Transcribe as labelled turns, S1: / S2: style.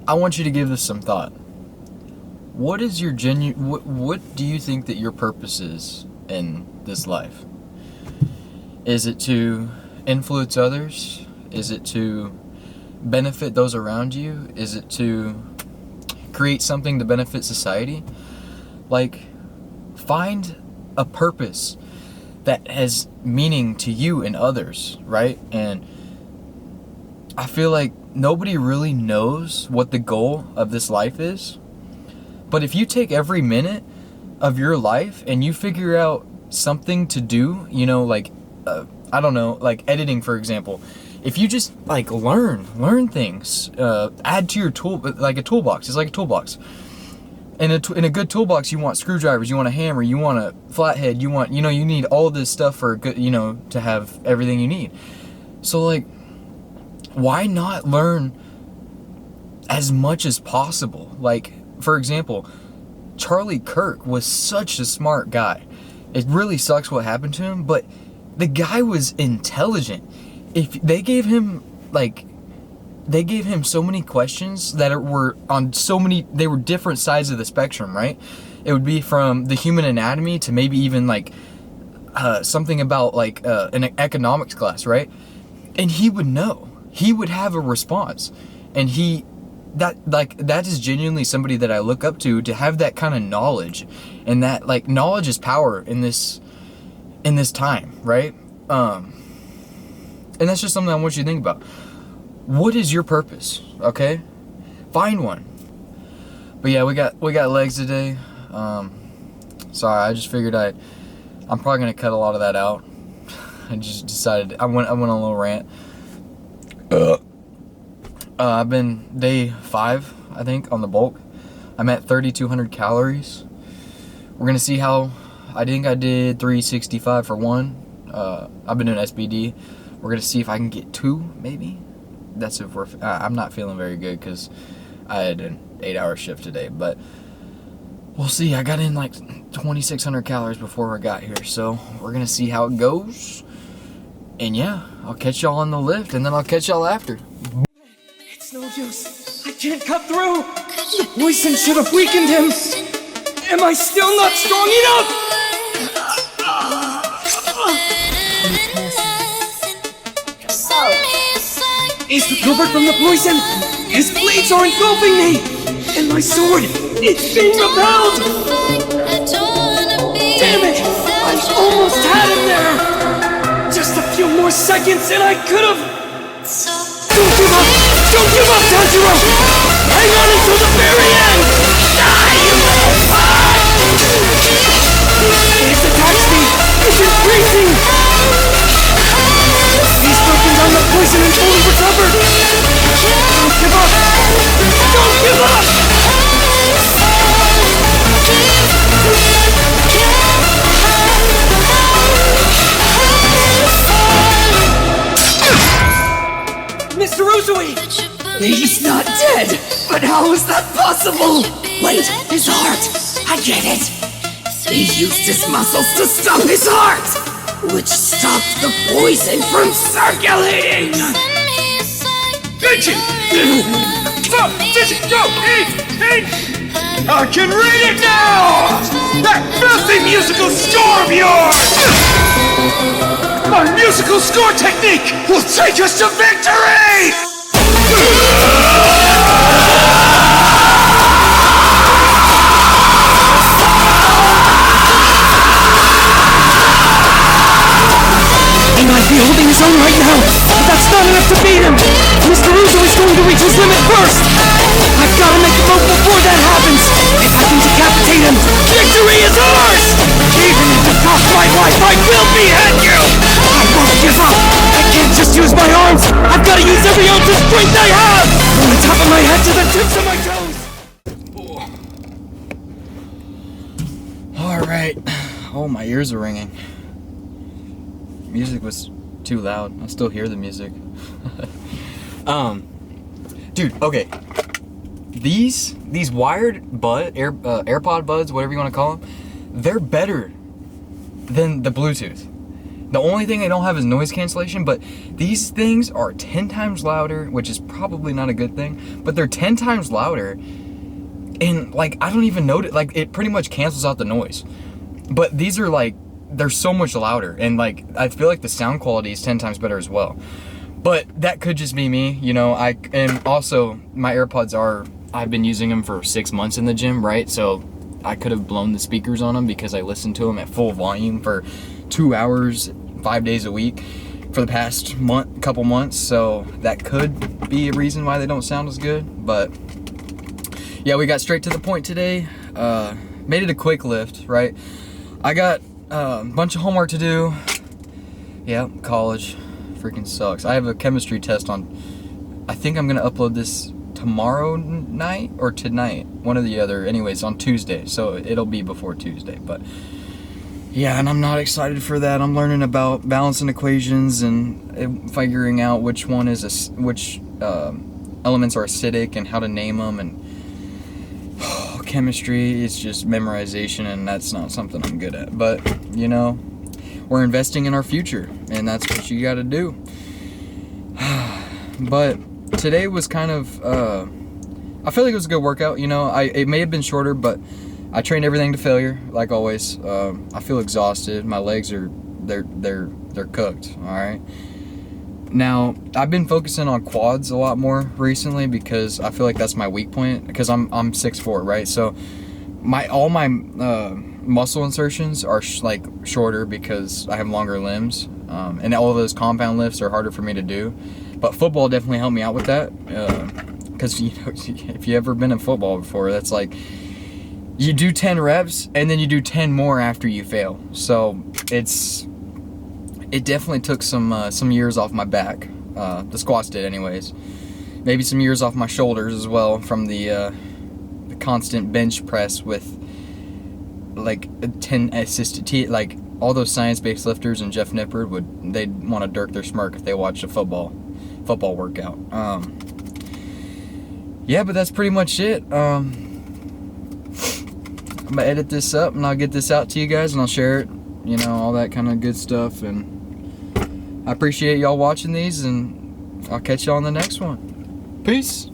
S1: I want you to give this some thought. What is your what do you think that your purpose is in this life? Is it to influence others? Is it to benefit those around you? Is it to create something to benefit society? Like, find a purpose that has meaning to you and others, right? And I feel like nobody really knows what the goal of this life is. But if you take every minute of your life and you figure out something to do, you know, like, I don't know, like editing, for example. If you just, like, learn things, add to your tool, like a toolbox. It's like a toolbox. In a good toolbox, you want screwdrivers, you want a hammer, you want a flathead, you want, you know, you need all this stuff for good, you know, to have everything you need. So, like, why not learn as much as possible? Like, for example, Charlie Kirk was such a smart guy. It really sucks what happened to him, but the guy was intelligent. If they gave him, like, so many questions that were on so many, they were different sides of the spectrum, right? It would be from the human anatomy to maybe even, like, something about, like, an economics class, right? And he would know. He would have a response. And that is genuinely somebody that I look up to have that kind of knowledge. And that, like, knowledge is power in this time, right? And that's just something I want you to think about. What is your purpose? Okay? Find one. But yeah, we got legs today. Sorry, I just figured I'm probably gonna cut a lot of that out. I just decided I went on a little rant. I've been day 5, I think, on the bulk. I'm at 3,200 calories. We're gonna see how. I think I did 365 for one. I've been doing SBD. We're gonna see if I can get 2, maybe. That's if we're. I'm not feeling very good because I had an 8-hour shift today, but we'll see. I got in like 2,600 calories before I got here, so we're gonna see how it goes. And yeah, I'll catch y'all on the lift, and then I'll catch y'all after.
S2: It's no use. I can't cut through. The poison should have weakened him. Am I still not strong enough? He's recovered from the poison. His blades are engulfing me. And my sword, it's being repelled. Damn it! I almost had him there. Just a few more seconds and I could have. Don't give up! Don't give up, Tanjiro! Hang on until the very end! Die, you little fuck! His attack speed is increasing! He's broken down the poison and fully recovered! Don't give up! Don't give up! Mr. Uzui! He's not dead! But how is that possible? Wait, his heart! I get it! He used his muscles to stop his heart! Which stopped the poison from circulating!
S3: Vici! Go! Vici, go! Eat! I can read it now! That filthy musical score of yours! My musical score technique will take us to victory!
S2: He might be holding his own right now, but that's not enough to beat him! Mr. Russo is going to reach his limit first! I've got to make a move before that happens! If I can decapitate him, victory is ours! Even if it costs my life, I will behead you! I won't give up! I can't just use my arms! I've got to use every ounce of strength I have! From the top of my head to the tips of my toes!
S1: Alright. Oh, my ears are ringing. Music was too loud. I still hear the music. Dude, okay. These wired AirPod buds, whatever you want to call them, they're better than the Bluetooth. The only thing they don't have is noise cancellation, but these things are 10 times louder, which is probably not a good thing, but they're 10 times louder, and like, I don't even notice, like, it pretty much cancels out the noise. But these are like, they're so much louder, and like, I feel like the sound quality is 10 times better as well. But that could just be me, you know. And also my AirPods I've been using them for 6 months in the gym, right? So I could have blown the speakers on them because I listened to them at full volume for 2 hours, 5 days a week for the past couple months. So that could be a reason why they don't sound as good. But yeah, we got straight to the point today. Made it a quick lift, right? I got a bunch of homework to do. Yeah, college freaking sucks. I have a chemistry test on, I think I'm gonna upload this tomorrow night or tonight, one or the other. Anyways, on Tuesday, so it'll be before Tuesday. But yeah, and I'm not excited for that. I'm learning about balancing equations and figuring out which one is which elements are acidic and how to name them. And chemistry is just memorization, and that's not something I'm good at. But you know, we're investing in our future, and that's what you got to do. But today was kind of I feel like it was a good workout. You know, it may have been shorter, but I trained everything to failure, like always. I feel exhausted. My legs are they're cooked. All right. Now I've been focusing on quads a lot more recently because I feel like that's my weak point. Because I'm 6'4", right? So all my muscle insertions are like shorter because I have longer limbs, and all of those compound lifts are harder for me to do. But football definitely helped me out with that, because you know, if you ever been in football before, that's like you do 10 reps and then you do 10 more after you fail. So it definitely took some years off my back. The squats did, anyways. Maybe some years off my shoulders as well from the constant bench press with like 10 assisted like all those science-based lifters and Jeff Nippard they'd want to dirk their smirk if they watched a football workout. Yeah, but that's pretty much it. I'm gonna edit this up and I'll get this out to you guys and I'll share it, you know, all that kind of good stuff. And I appreciate y'all watching these, and I'll catch y'all on the next one. Peace.